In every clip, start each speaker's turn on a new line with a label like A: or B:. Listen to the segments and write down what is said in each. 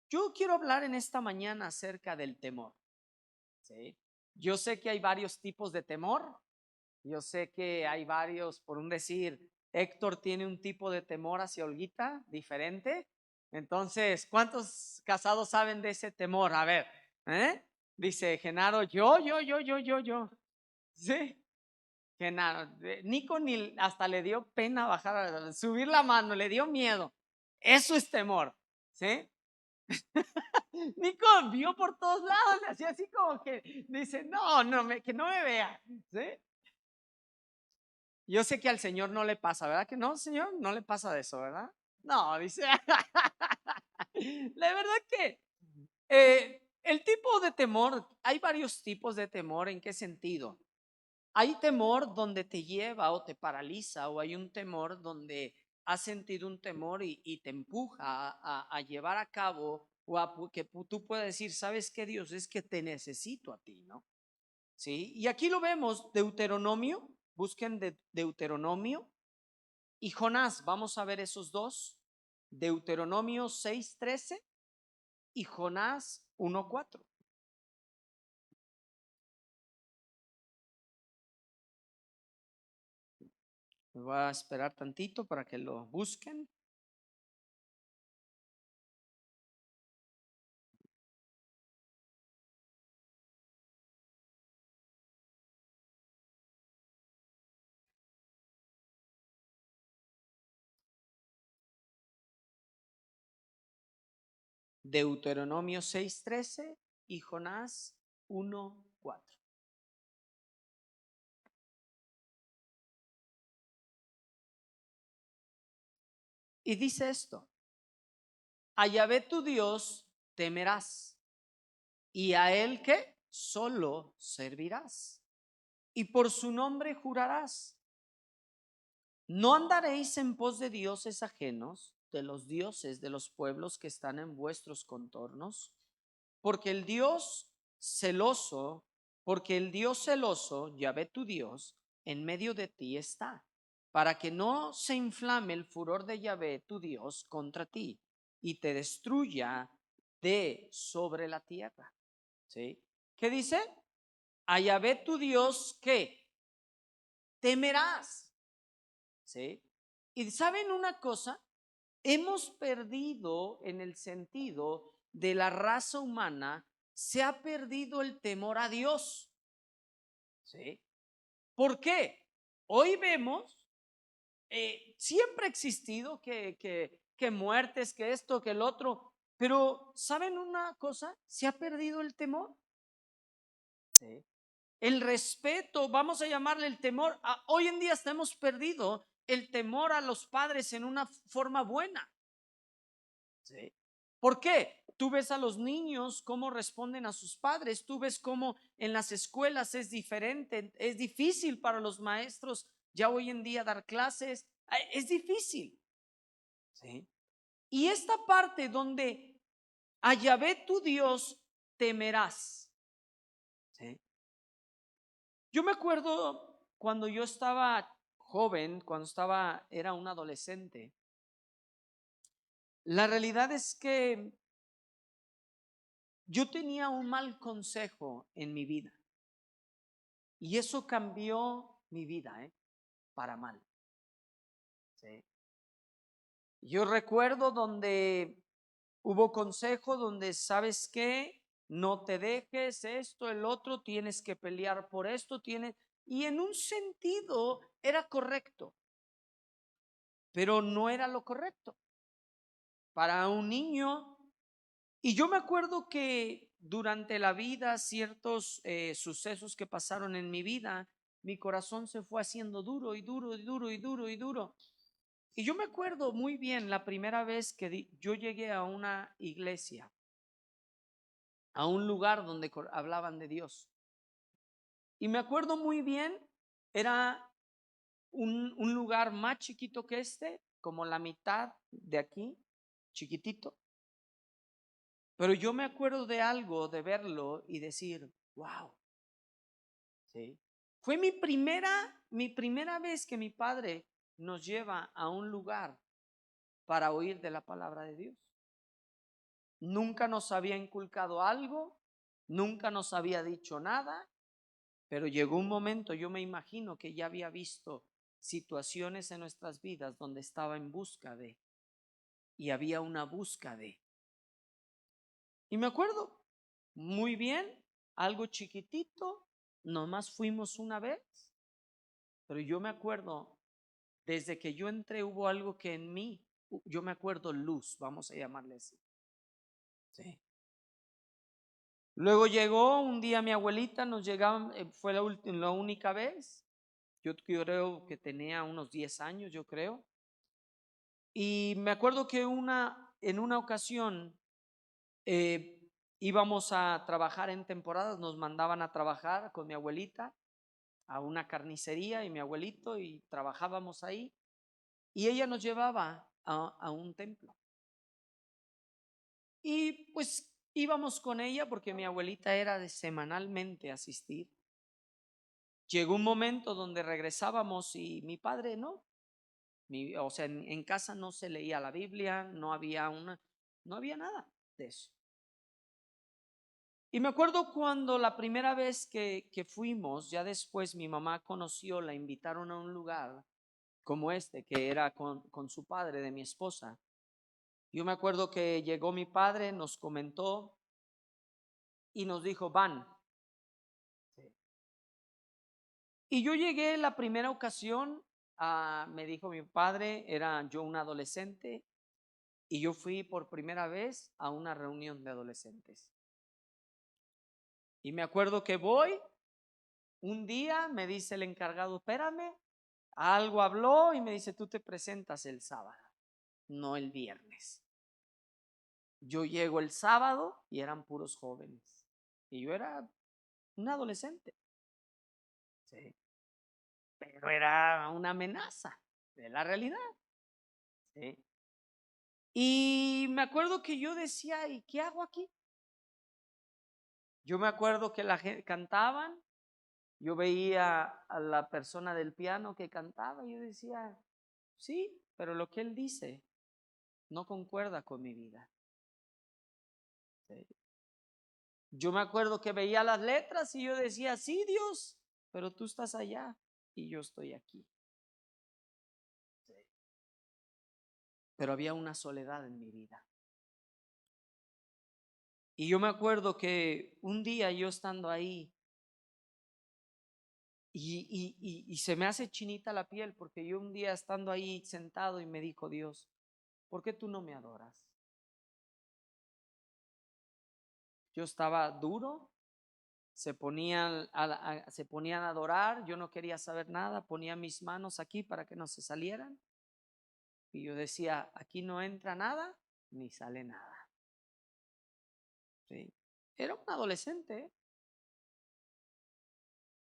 A: Yo quiero hablar en esta mañana acerca del temor. ¿Sí? Yo sé que hay varios tipos de temor. Yo sé que hay varios, por un decir, Héctor tiene un tipo de temor hacia Olguita diferente. Entonces, ¿cuántos casados saben de ese temor? A ver, ¿eh? Dice Genaro, yo. Sí, Genaro. Nico ni hasta le dio pena bajar, subir la mano, le dio miedo. Eso es temor, ¿sí? Nico vio por todos lados, le hacía así como que dice, que no me vea, ¿sí? Yo sé que al Señor no le pasa, ¿verdad que no, Señor? No le pasa de eso, ¿verdad? No, dice. La verdad que el tipo de temor, hay varios tipos de temor. ¿En qué sentido? Hay temor donde te lleva o te paraliza, o hay un temor donde has sentido un temor y te empuja a llevar a cabo o a que tú puedes decir, ¿sabes qué, Dios? Es que te necesito a ti, ¿no? ¿Sí? Y aquí lo vemos, Deuteronomio, busquen Deuteronomio y Jonás. Vamos a ver esos dos, Deuteronomio 6:13 y Jonás 1:4. Voy a esperar tantito para que lo busquen. Deuteronomio 6:13 y Jonás 1:4. Y dice esto: a Yahvé tu Dios temerás, y a él que solo servirás, y por su nombre jurarás. No andaréis en pos de dioses ajenos, de los dioses de los pueblos que están en vuestros contornos, porque el Dios celoso, porque el Dios celoso, Yahvé tu Dios, en medio de ti está, para que no se inflame el furor de Yahvé tu Dios contra ti y te destruya de sobre la tierra. ¿Sí? ¿Qué dice? A Yahvé tu Dios que temerás. ¿Sí? Y saben una cosa, hemos perdido en el sentido de la raza humana, se ha perdido el temor a Dios. ¿Sí? ¿Por qué? Hoy vemos, siempre ha existido que muertes, que esto, que el otro, pero ¿saben una cosa? Se ha perdido el temor. ¿Sí? El respeto, vamos a llamarle el temor. Hoy en día estamos perdido el temor a los padres en una forma buena. ¿Sí? ¿Por qué? Tú ves a los niños cómo responden a sus padres, tú ves cómo en las escuelas es diferente, es difícil para los maestros ya hoy en día dar clases, es difícil. ¿Sí? Y esta parte donde a Yahvé tu Dios temerás. ¿Sí? Yo me acuerdo cuando yo estaba joven, era un adolescente, la realidad es que yo tenía un mal consejo en mi vida y eso cambió mi vida, para mal. ¿Sí? Yo recuerdo donde hubo consejo donde, ¿sabes qué? No te dejes esto, el otro, tienes que pelear por esto, y en un sentido era correcto, pero no era lo correcto para un niño. Y yo me acuerdo que durante la vida, ciertos sucesos que pasaron en mi vida, mi corazón se fue haciendo duro y duro y duro y duro y duro. Y yo me acuerdo muy bien la primera vez que yo llegué a una iglesia, a un lugar donde hablaban de Dios. Y me acuerdo muy bien, era un lugar más chiquito que este, como la mitad de aquí, chiquitito. Pero yo me acuerdo de algo, de verlo y decir, wow. ¿Sí? Fue mi primera vez que mi padre nos lleva a un lugar para oír de la palabra de Dios. nunca nos había inculcado algo, nunca nos había dicho nada, pero llegó un momento, yo me imagino que ya había visto situaciones en nuestras vidas donde estaba en busca de, y había una busca de. Y me acuerdo muy bien, algo chiquitito, nomás fuimos una vez, pero yo me acuerdo, desde que yo entré hubo algo que en mí, yo me acuerdo luz, vamos a llamarle así. Sí. Luego llegó un día mi abuelita, nos llegaban, fue la única vez, yo creo que tenía unos 10 años, yo creo. Y me acuerdo que en una ocasión íbamos a trabajar en temporadas, nos mandaban a trabajar con mi abuelita a una carnicería y mi abuelito y trabajábamos ahí y ella nos llevaba a un templo. Y pues íbamos con ella porque mi abuelita era de semanalmente asistir. Llegó un momento donde regresábamos y mi padre no, o sea, en casa no se leía la Biblia, no había nada de eso. Y me acuerdo cuando la primera vez que fuimos, ya después mi mamá conoció, la invitaron a un lugar como este, que era con su padre de mi esposa. Yo me acuerdo que llegó mi padre, nos comentó y nos dijo, van. Y yo llegué la primera ocasión, me dijo mi padre, era yo un adolescente, y yo fui por primera vez a una reunión de adolescentes. Y me acuerdo que voy, un día me dice el encargado, espérame, algo habló y me dice, tú te presentas el sábado, no el viernes. Yo llego el sábado y eran puros jóvenes. Y yo era un adolescente. Sí. Pero era una amenaza de la realidad. Sí. Y me acuerdo que yo decía, ¿y qué hago aquí? Yo me acuerdo que la gente cantaban, yo veía a la persona del piano que cantaba y yo decía, sí, pero lo que él dice no concuerda con mi vida. Sí. Yo me acuerdo que veía las letras y yo decía, sí, Dios, pero tú estás allá y yo estoy aquí. Sí. Pero había una soledad en mi vida. Y yo me acuerdo que un día yo estando ahí y se me hace chinita la piel porque yo un día estando ahí sentado y me dijo Dios, ¿por qué tú no me adoras? Yo estaba duro, se ponían a adorar, yo no quería saber nada, ponía mis manos aquí para que no se salieran y yo decía, aquí no entra nada ni sale nada. ¿Sí? Era un adolescente, ¿eh?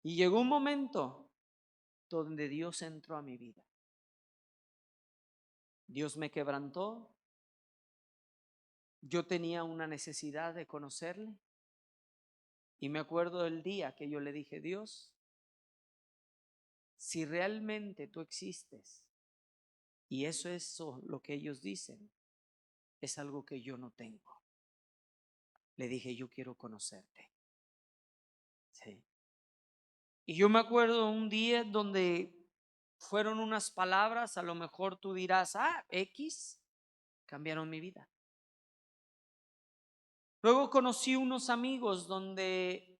A: Y llegó un momento donde Dios entró a mi vida. Dios me quebrantó. Yo tenía una necesidad de conocerle. Y me acuerdo del día que yo le dije, Dios, si realmente tú existes y eso lo que ellos dicen, es algo que yo no tengo. Le dije, yo quiero conocerte. Sí. Y yo me acuerdo un día donde fueron unas palabras, a lo mejor tú dirás, X, cambiaron mi vida. Luego conocí unos amigos donde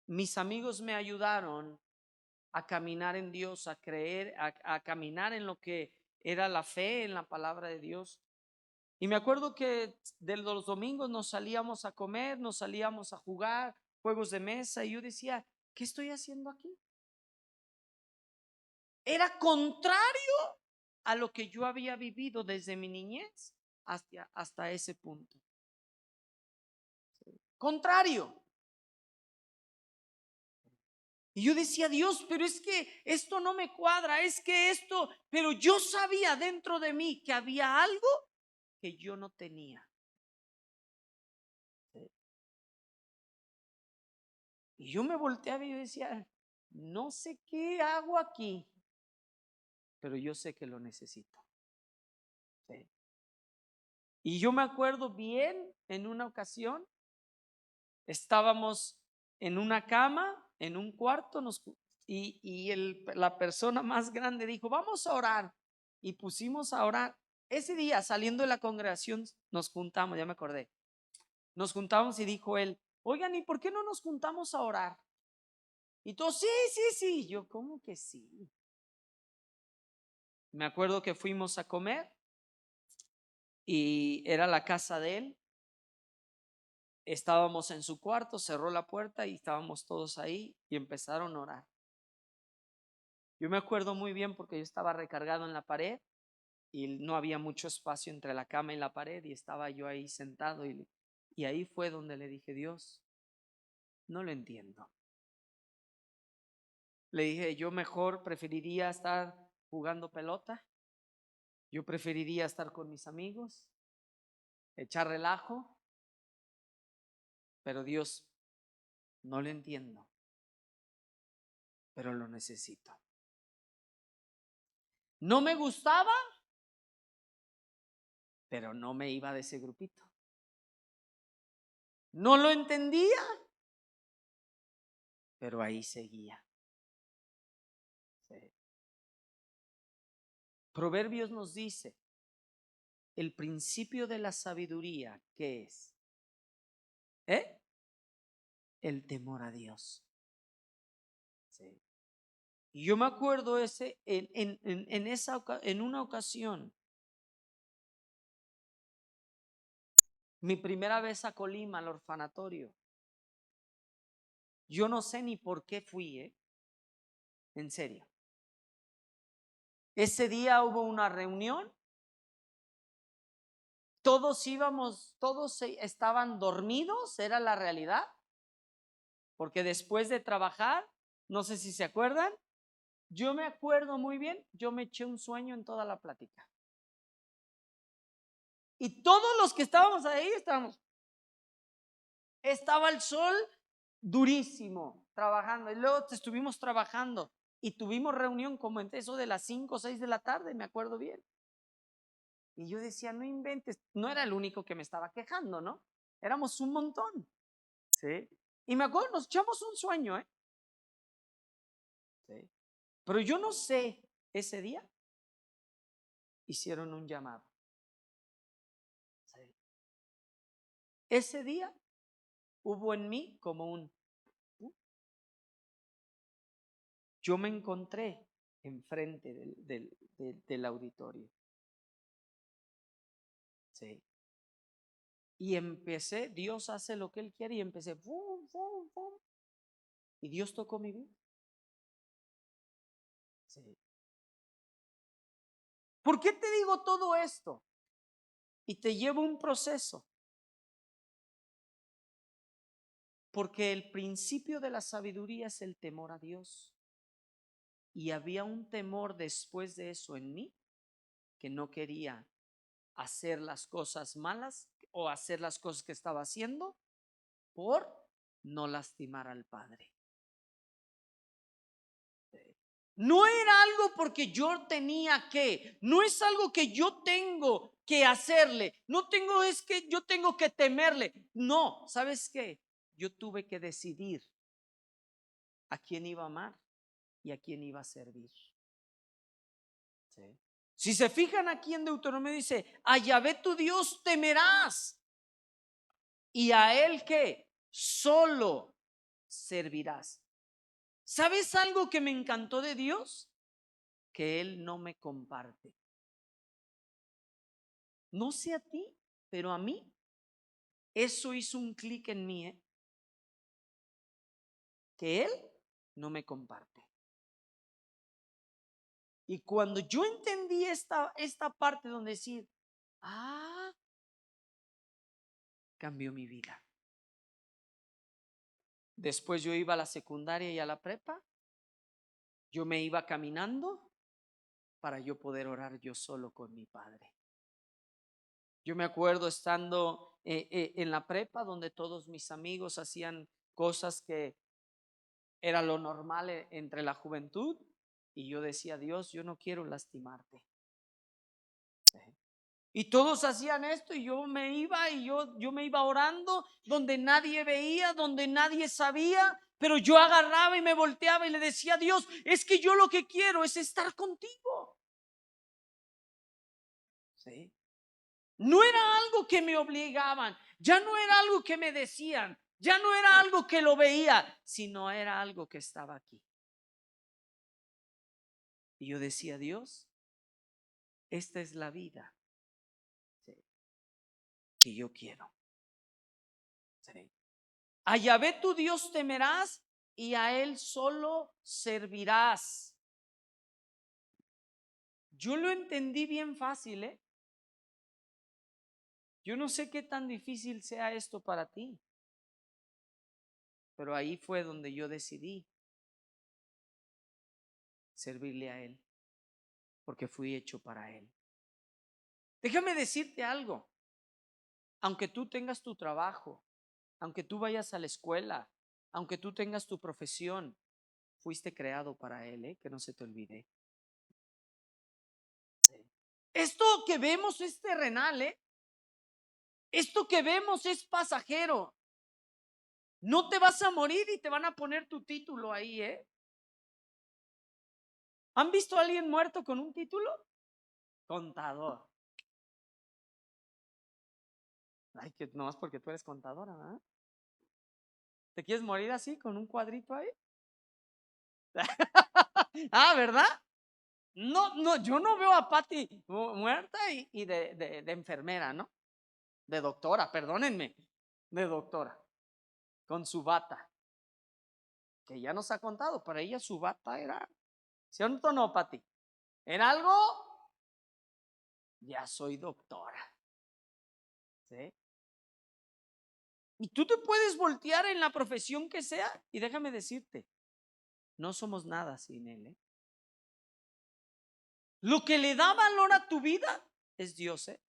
A: mis amigos me ayudaron a caminar en Dios, a creer, a caminar en lo que era la fe en la palabra de Dios. Y me acuerdo que de los domingos nos salíamos a comer, nos salíamos a jugar juegos de mesa y yo decía, ¿qué estoy haciendo aquí? Era contrario a lo que yo había vivido desde mi niñez hasta ese punto. Contrario. Y yo decía, Dios, pero es que esto no me cuadra, es que esto, pero yo sabía dentro de mí que había algo que yo no tenía. Y yo me volteaba y yo decía, no sé qué hago aquí, pero yo sé que lo necesito. Sí. Y yo me acuerdo bien, en una ocasión, estábamos en una cama, en un cuarto, la persona más grande dijo, vamos a orar. Y pusimos a orar. Ese día, saliendo de la congregación, nos juntamos, ya me acordé. Nos juntamos y dijo él, oigan, ¿y por qué no nos juntamos a orar? Y todos, sí, sí, sí. Yo, ¿cómo que sí? Me acuerdo que fuimos a comer y era la casa de él. Estábamos en su cuarto, cerró la puerta y estábamos todos ahí y empezaron a orar. Yo me acuerdo muy bien porque yo estaba recargado en la pared y no había mucho espacio entre la cama y la pared y estaba yo ahí sentado y ahí fue donde le dije, Dios, no lo entiendo. Le dije, yo mejor preferiría estar jugando pelota, yo preferiría estar con mis amigos, echar relajo, pero Dios, no lo entiendo, pero lo necesito. No me gustaba, pero no me iba de ese grupito. No lo entendía, pero ahí seguía. Sí. Proverbios nos dice, el principio de la sabiduría, ¿qué es? El temor a Dios. Sí. Y yo me acuerdo en una ocasión, mi primera vez a Colima, al orfanatorio. Yo no sé ni por qué fui, en serio. Ese día hubo una reunión, todos estaban dormidos, era la realidad, porque después de trabajar, no sé si se acuerdan, yo me acuerdo muy bien, yo me eché un sueño en toda la plática. Y todos los que estábamos ahí, estaba el sol durísimo, trabajando, y luego estuvimos trabajando, y tuvimos reunión como entre eso de las 5 o 6 de la tarde, me acuerdo bien. Y yo decía, no inventes, no era el único que me estaba quejando, ¿no? Éramos un montón, ¿sí? Y me acuerdo, nos echamos un sueño, ¿sí? Pero yo no sé, ese día hicieron un llamado, ¿sí? Ese día hubo en mí como yo me encontré enfrente del auditorio, ¿sí? Y empecé, Dios hace lo que Él quiere y empecé, ¡fum, fum, fum! Y Dios tocó mi vida. Sí. ¿Por qué te digo todo esto? Y te llevo un proceso. Porque el principio de la sabiduría es el temor a Dios. Y había un temor después de eso en mí, que no quería hacer las cosas malas o hacer las cosas que estaba haciendo por no lastimar al Padre. No era algo porque yo tenía que, no es algo que yo tengo que hacerle, es que yo tengo que temerle. No, ¿sabes qué? Yo tuve que decidir a quién iba a amar y a quién iba a servir. ¿Sí? Si se fijan aquí en Deuteronomio dice, a Yahvé tu Dios temerás y a él que solo servirás. ¿Sabes algo que me encantó de Dios? Que Él no me comparte. No sé a ti, pero a mí eso hizo un clic en mí, que Él no me comparte. Y cuando yo entendí esta parte donde decir, cambió mi vida. Después yo iba a la secundaria y a la prepa, yo me iba caminando para yo poder orar yo solo con mi Padre. Yo me acuerdo estando en la prepa donde todos mis amigos hacían cosas que era lo normal entre la juventud y yo decía, Dios, yo no quiero lastimarte. Y todos hacían esto y yo me iba yo me iba orando donde nadie veía, donde nadie sabía, pero yo agarraba y me volteaba y le decía a Dios, es que yo lo que quiero es estar contigo. ¿Sí? No era algo que me obligaban, ya no era algo que me decían, ya no era algo que lo veía, sino era algo que estaba aquí. Y yo decía, Dios, esta es la vida, ¿sí?, que yo quiero. ¿Sí? A Yahvé tu Dios temerás y a Él solo servirás. Yo lo entendí bien fácil, ¿eh? Yo no sé qué tan difícil sea esto para ti, pero ahí fue donde yo decidí servirle a Él, porque fui hecho para Él. Déjame decirte algo, aunque tú tengas tu trabajo, aunque tú vayas a la escuela, aunque tú tengas tu profesión, fuiste creado para Él, ¿eh? Que no se te olvide. Esto que vemos es terrenal, ¿eh? Esto que vemos es pasajero. No te vas a morir y te van a poner tu título ahí, ¿eh? ¿Han visto a alguien muerto con un título? Contador. Ay, que nomás porque tú eres contadora, ¿eh? ¿Te quieres morir así con un cuadrito ahí? Ah, ¿verdad? No, no, yo no veo a Patti muerta y de enfermera, ¿no? De doctora, perdónenme, de doctora, con su bata, que ya nos ha contado, para ella su bata era, ¿cierto o no, Patti? En algo, ya soy doctora, ¿sí? Y tú te puedes voltear en la profesión que sea, y déjame decirte, no somos nada sin Él, ¿eh? Lo que le da valor a tu vida es Dios, ¿eh?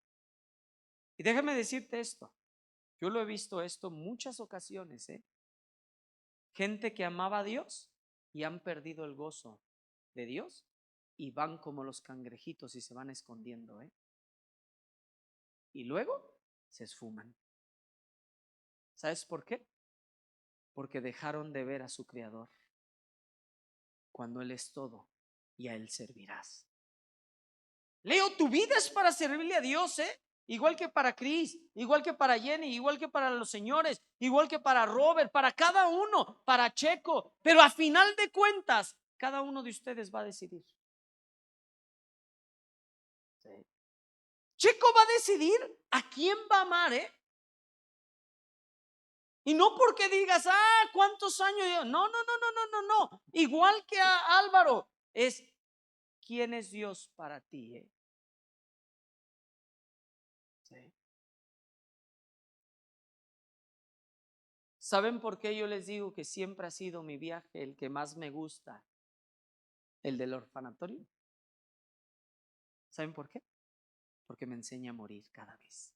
A: Y déjame decirte esto, yo lo he visto esto muchas ocasiones, ¿eh? Gente que amaba a Dios y han perdido el gozo de Dios y van como los cangrejitos y se van escondiendo, ¿eh? Y luego se esfuman. ¿Sabes por qué? Porque dejaron de ver a su Creador cuando Él es todo y a Él servirás. Leo, tu vida es para servirle a Dios, ¿eh? Igual que para Chris, igual que para Jenny, igual que para los señores, igual que para Robert, para cada uno, para Checo. Pero a final de cuentas, cada uno de ustedes va a decidir. ¿Sí? Checo va a decidir a quién va a amar, ¿eh? Y no porque digas, ¿cuántos años? No, no, no, no, no, no, no. Igual que a Álvaro, es quién es Dios para ti, ¿eh? Sí. ¿Saben por qué yo les digo que siempre ha sido mi viaje el que más me gusta, el del orfanatorio? ¿Saben por qué? Porque me enseña a morir cada vez.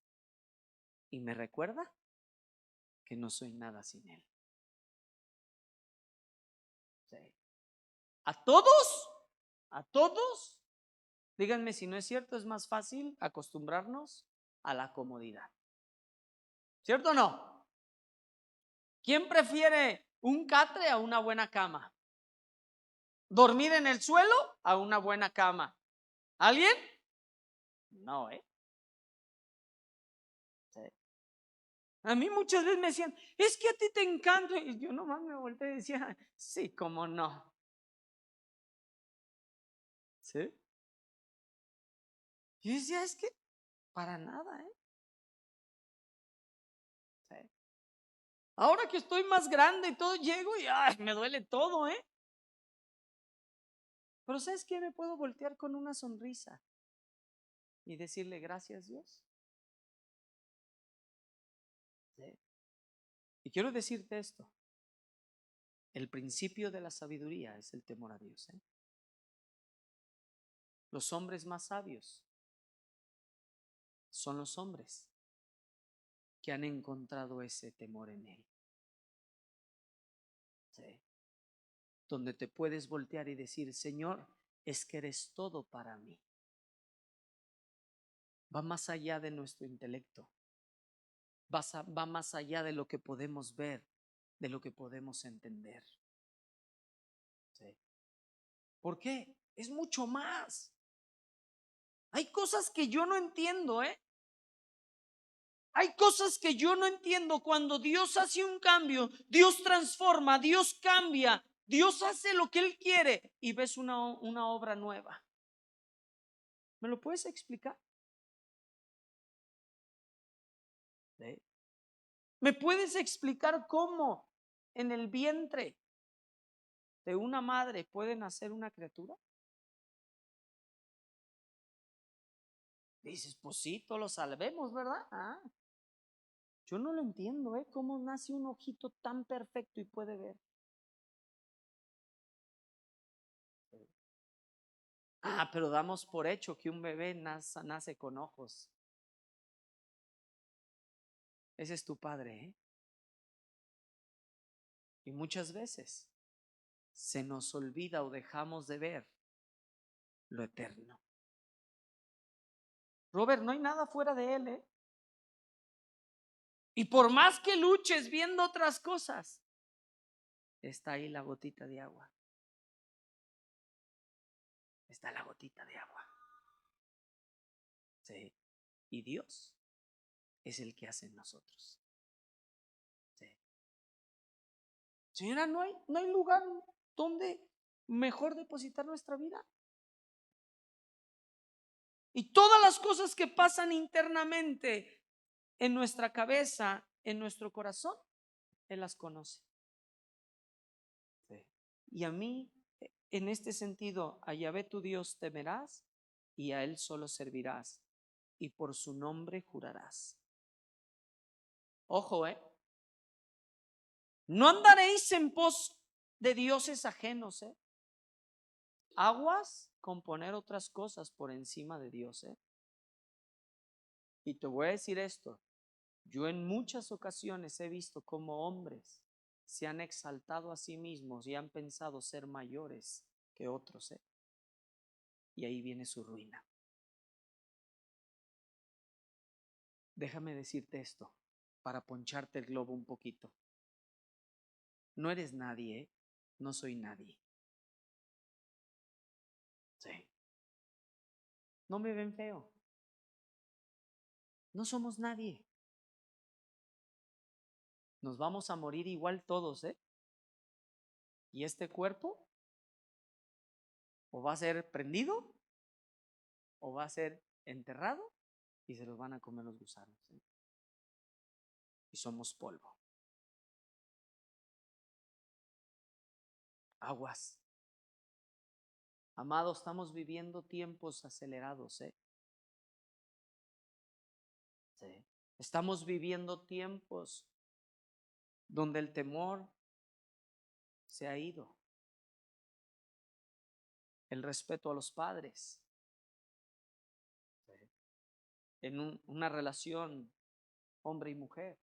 A: Y me recuerda que no soy nada sin Él. Sí. A todos, díganme si no es cierto, es más fácil acostumbrarnos a la comodidad. ¿Cierto o no? ¿Quién prefiere un catre a una buena cama? ¿Dormir en el suelo a una buena cama? ¿Alguien? No, ¿eh? Sí. A mí muchas veces me decían, es que a ti te encanta. Y yo nomás me volteé y decía, sí, cómo no. ¿Sí? Y decía, es que para nada, ¿eh? Sí. Ahora que estoy más grande y todo, llego y me duele todo, ¿eh? Pero ¿sabes qué? Me puedo voltear con una sonrisa y decirle gracias, Dios. ¿Sí? Y quiero decirte esto, el principio de la sabiduría es el temor a Dios, ¿eh? Los hombres más sabios son los hombres que han encontrado ese temor en Él. ¿Sí? Donde te puedes voltear y decir, Señor, es que eres todo para mí. va más allá de nuestro intelecto, va más allá de lo que podemos ver, de lo que podemos entender. ¿Sí? ¿Por qué? Es mucho más. Hay cosas que yo no entiendo, ¿eh? Hay cosas que yo no entiendo. Cuando Dios hace un cambio, Dios transforma, Dios cambia, Dios hace lo que Él quiere y ves una obra nueva. ¿Me lo puedes explicar? ¿Sí? ¿Me puedes explicar cómo en el vientre de una madre puede nacer una criatura? Dices, pues sí, todos lo sabemos, ¿verdad? Yo no lo entiendo, ¿eh? ¿Cómo nace un ojito tan perfecto y puede ver? Pero damos por hecho que un bebé nace con ojos. Ese es tu padre, ¿eh? Y muchas veces se nos olvida o dejamos de ver lo eterno. Robert, no hay nada fuera de Él, ¿eh? Y por más que luches viendo otras cosas, está ahí la gotita de agua. Está la gotita de agua. Sí. Y Dios es el que hace en nosotros. Sí. Señora, no hay lugar donde mejor depositar nuestra vida. Y todas las cosas que pasan internamente en nuestra cabeza, en nuestro corazón, Él las conoce. Sí. Y a mí, en este sentido, a Yahvé tu Dios temerás y a Él solo servirás y por su nombre jurarás. Ojo, no andaréis en pos de dioses ajenos, Aguas con poner otras cosas por encima de Dios, Y te voy a decir esto, yo en muchas ocasiones he visto cómo hombres se han exaltado a sí mismos y han pensado ser mayores que otros, Y ahí viene su ruina. Déjame decirte esto para poncharte el globo un poquito. No eres nadie, no soy nadie. Sí. No me ven feo. No somos nadie. Nos vamos a morir igual todos, Y este cuerpo o va a ser prendido o va a ser enterrado y se los van a comer los gusanos, Y somos polvo. Aguas. Amados, estamos viviendo tiempos acelerados, Sí. Estamos viviendo tiempos donde el temor se ha ido. El respeto a los padres. Sí. En una relación hombre y mujer.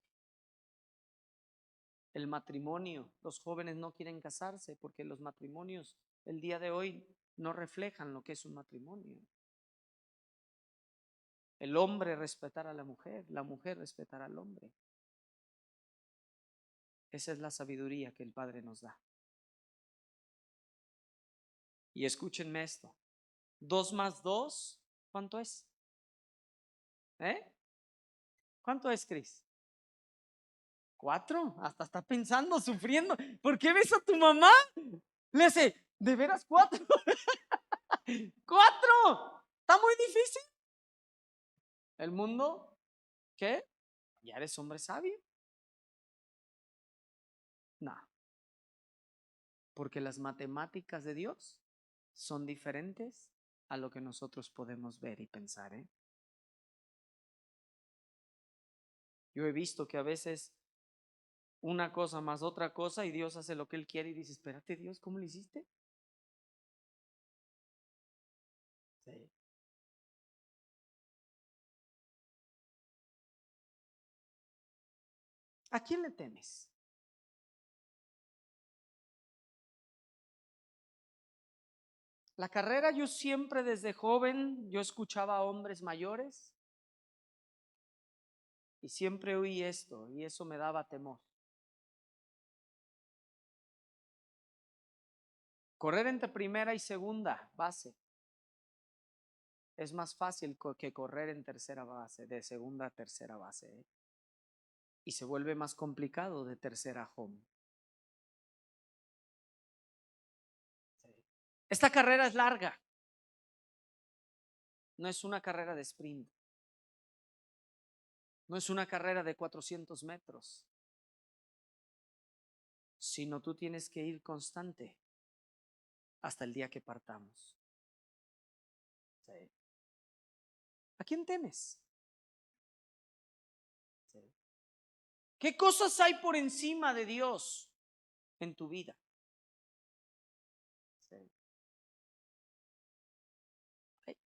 A: El matrimonio. Los jóvenes no quieren casarse porque los matrimonios el día de hoy no reflejan lo que es un matrimonio. El hombre respetar a la mujer respetar al hombre. Esa es la sabiduría que el Padre nos da. Y escúchenme esto. 2 más 2, ¿cuánto es? ¿Cuánto es, Cris? 4. Hasta está pensando, sufriendo. ¿Por qué ves a tu mamá? Le hace, ¿de veras 4? 4. Está muy difícil. El mundo, ¿qué? ¿Ya eres hombre sabio? No. Porque las matemáticas de Dios son diferentes a lo que nosotros podemos ver y pensar, Yo he visto que a veces una cosa más otra cosa y Dios hace lo que Él quiere y dice, espérate Dios, ¿cómo lo hiciste? Sí. ¿A quién le temes? La carrera, yo siempre desde joven, yo escuchaba a hombres mayores Y siempre oí esto y eso me daba temor. Correr entre primera y segunda base es más fácil que correr en tercera base, de segunda a tercera base, ¿eh? Y se vuelve más complicado de tercera a home. Sí. Esta carrera es larga. No es una carrera de sprint. No es una carrera de 400 metros. Sino tú tienes que ir constante hasta el día que partamos. Sí. ¿A quién temes? Sí. ¿Qué cosas hay por encima de Dios en tu vida? Sí.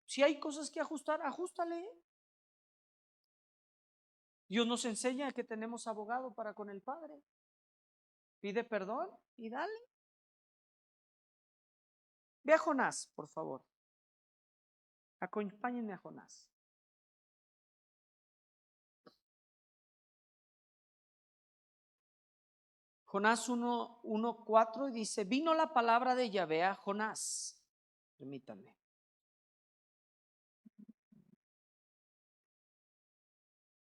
A: Si hay cosas que ajustar, ajustale. Dios nos enseña que tenemos abogado para con el Padre. Pide perdón y dale. Ve a Jonás, por favor. Acompáñenme a Jonás. Jonás 1:4 y dice, vino la palabra de Yahvé a Jonás. Permítanme.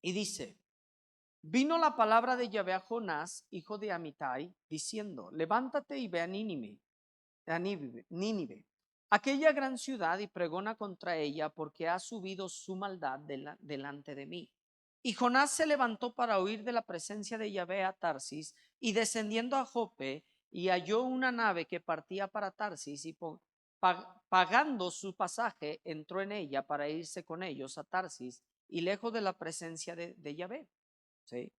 A: Y dice, vino la palabra de Yahvé a Jonás, hijo de Amitai, diciendo, levántate y ve a Nínive, aquella gran ciudad, y pregona contra ella, porque ha subido su maldad delante de mí. Y Jonás se levantó para huir de la presencia de Yahvé a Tarsis, y descendiendo a Jope, y halló una nave que partía para Tarsis, y pagando su pasaje, entró en ella para irse con ellos a Tarsis, y lejos de la presencia de Yahvé. ¿Sí?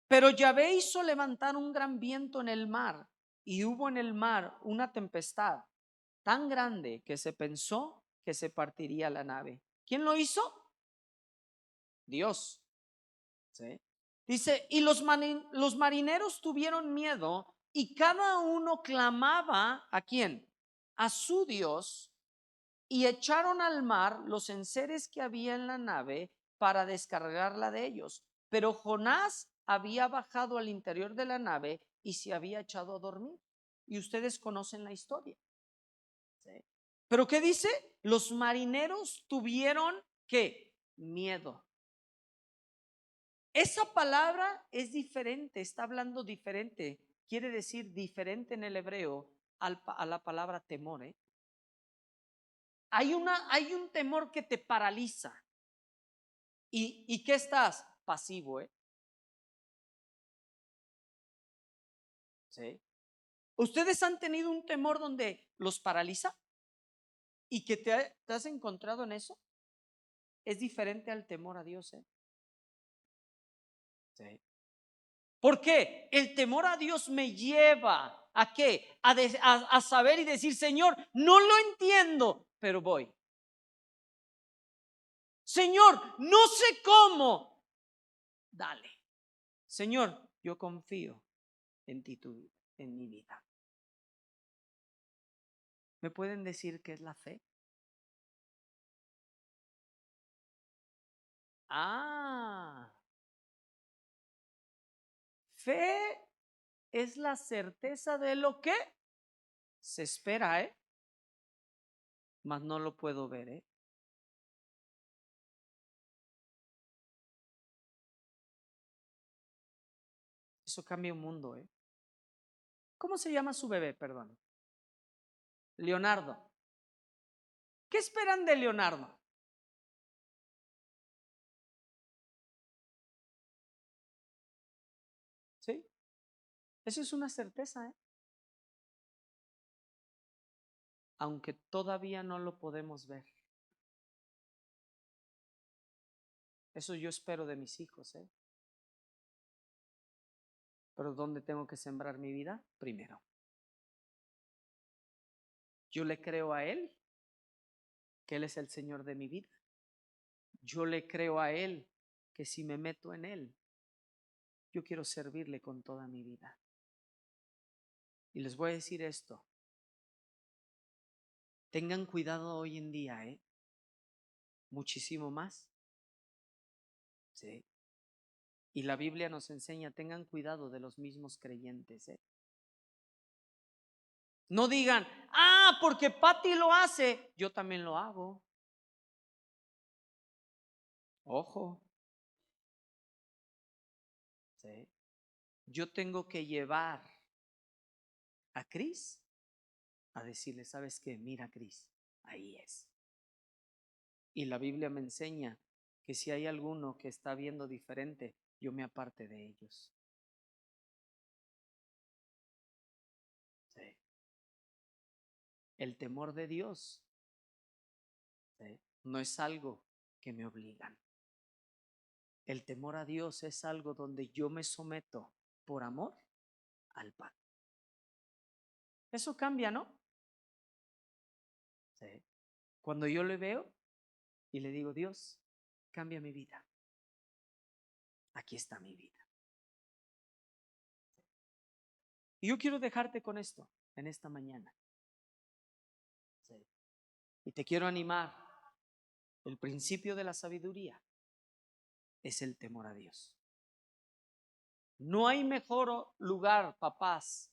A: Pero Yahvé hizo levantar un gran viento en el mar, y hubo en el mar una tempestad tan grande que se pensó que se partiría la nave. ¿Quién lo hizo? Dios. ¿Sí? Dice, y los marineros tuvieron miedo y cada uno clamaba ¿a quién? A su Dios, y echaron al mar los enseres que había en la nave para descargarla de ellos. Pero Jonás había bajado al interior de la nave y se había echado a dormir. Y ustedes conocen la historia. ¿Sí? Pero ¿qué dice? Los marineros tuvieron ¿qué? Miedo. Esa palabra es diferente, está hablando diferente, quiere decir diferente en el hebreo a la palabra temor. Hay un temor que te paraliza. ¿Y qué estás? Pasivo. ¿Sí? ¿Ustedes han tenido un temor donde los paraliza? ¿Y que te has encontrado en eso? Es diferente al temor a Dios. ¿Sí? ¿Por qué? El temor a Dios me lleva ¿a qué? A saber y decir, Señor, no lo entiendo, pero voy. Señor, no sé cómo. Dale. Señor, yo confío en ti, en mi vida. ¿Me pueden decir qué es la fe? Fe es la certeza de lo que se espera, mas no lo puedo ver. Eso cambia un mundo. ¿Cómo se llama su bebé? Perdón. Leonardo. ¿Qué esperan de Leonardo? ¿Sí? Eso es una certeza, aunque todavía no lo podemos ver. Eso yo espero de mis hijos, Pero ¿dónde tengo que sembrar mi vida? Primero. Yo le creo a Él, que Él es el Señor de mi vida. Yo le creo a Él, que si me meto en Él, yo quiero servirle con toda mi vida. Y les voy a decir esto. Tengan cuidado hoy en día, muchísimo más. Sí. Y la Biblia nos enseña, tengan cuidado de los mismos creyentes. No digan, porque Pati lo hace, yo también lo hago. Ojo. ¿Sí? Yo tengo que llevar a Cris a decirle, ¿sabes qué? Mira, Cris, ahí es. Y la Biblia me enseña que si hay alguno que está viendo diferente, yo me aparte de ellos. Sí. El temor de Dios, ¿sí?, no es algo que me obligan. El temor a Dios es algo donde yo me someto por amor al Padre. Eso cambia, ¿no? Sí. Cuando yo le veo y le digo, Dios, cambia mi vida. Aquí está mi vida. Y yo quiero dejarte con esto en esta mañana. Sí. Y te quiero animar. El principio de la sabiduría es el temor a Dios. No hay mejor lugar, papás,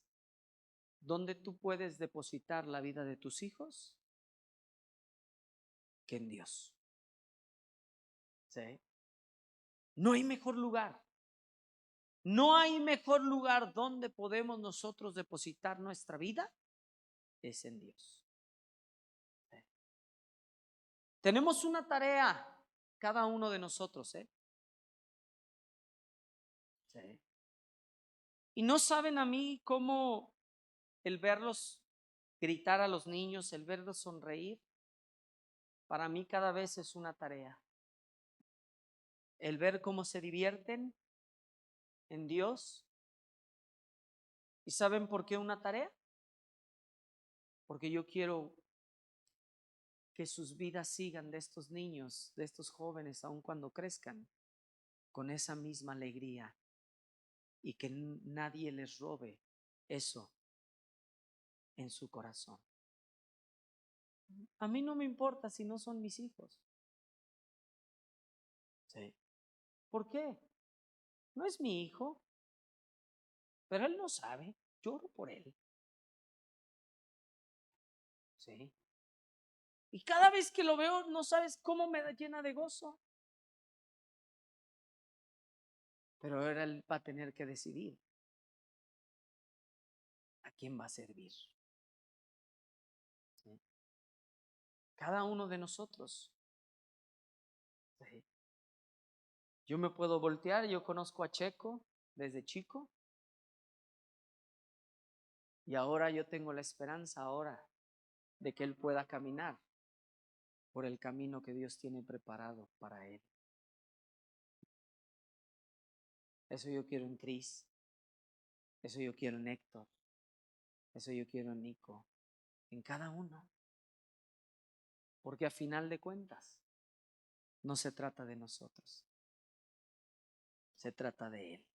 A: donde tú puedes depositar la vida de tus hijos que en Dios. ¿Sí? No hay mejor lugar. No hay mejor lugar donde podemos nosotros depositar nuestra vida, es en Dios. ¿Sí? Tenemos una tarea, cada uno de nosotros, ¿eh? Sí. Y no saben a mí cómo el verlos gritar a los niños, el verlos sonreír, para mí cada vez es una tarea. El ver cómo se divierten en Dios. ¿Y saben por qué una tarea? Porque yo quiero que sus vidas sigan de estos niños, de estos jóvenes, aun cuando crezcan, con esa misma alegría y que nadie les robe eso en su corazón. A mí no me importa si no son mis hijos. Sí. ¿Por qué? No es mi hijo, pero él no sabe, lloro por él. Sí. Y cada vez que lo veo, no sabes cómo me llena de gozo. Pero ahora él va a tener que decidir a quién va a servir. ¿Sí? Cada uno de nosotros. ¿Sí? Yo me puedo voltear, yo conozco a Checo desde chico y ahora yo tengo la esperanza ahora de que él pueda caminar por el camino que Dios tiene preparado para él. Eso yo quiero en Cris, eso yo quiero en Héctor, eso yo quiero en Nico, en cada uno. Porque a final de cuentas no se trata de nosotros, se trata de Él.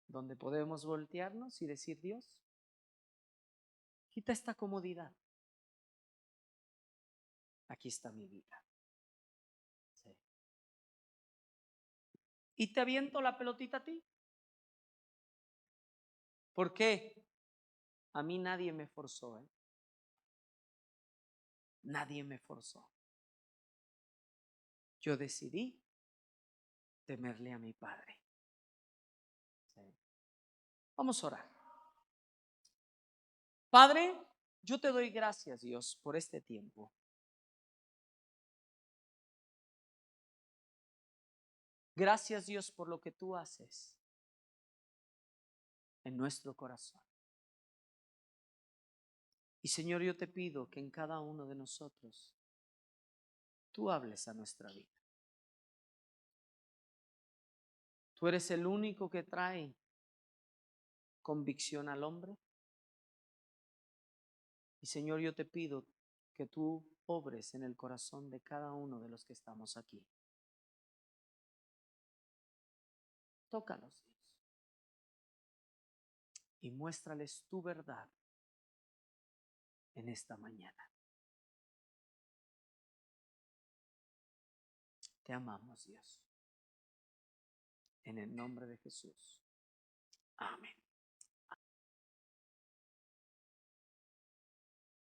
A: Donde podemos voltearnos y decir, Dios, quita esta comodidad. Aquí está mi vida. Sí. Y te aviento la pelotita a ti. ¿Por qué? A mí nadie me forzó, ¿eh? Nadie me forzó. Yo decidí temerle a mi Padre. Sí. Vamos a orar. Padre, yo te doy gracias, Dios, por este tiempo. Gracias, Dios, por lo que tú haces en nuestro corazón. Y Señor, yo te pido que en cada uno de nosotros tú hables a nuestra vida. Tú eres el único que trae convicción al hombre. Y Señor, yo te pido que tú obres en el corazón de cada uno de los que estamos aquí. Tócalos, Dios, y muéstrales tu verdad en esta mañana. Te amamos, Dios. en el nombre de Jesús. Amén.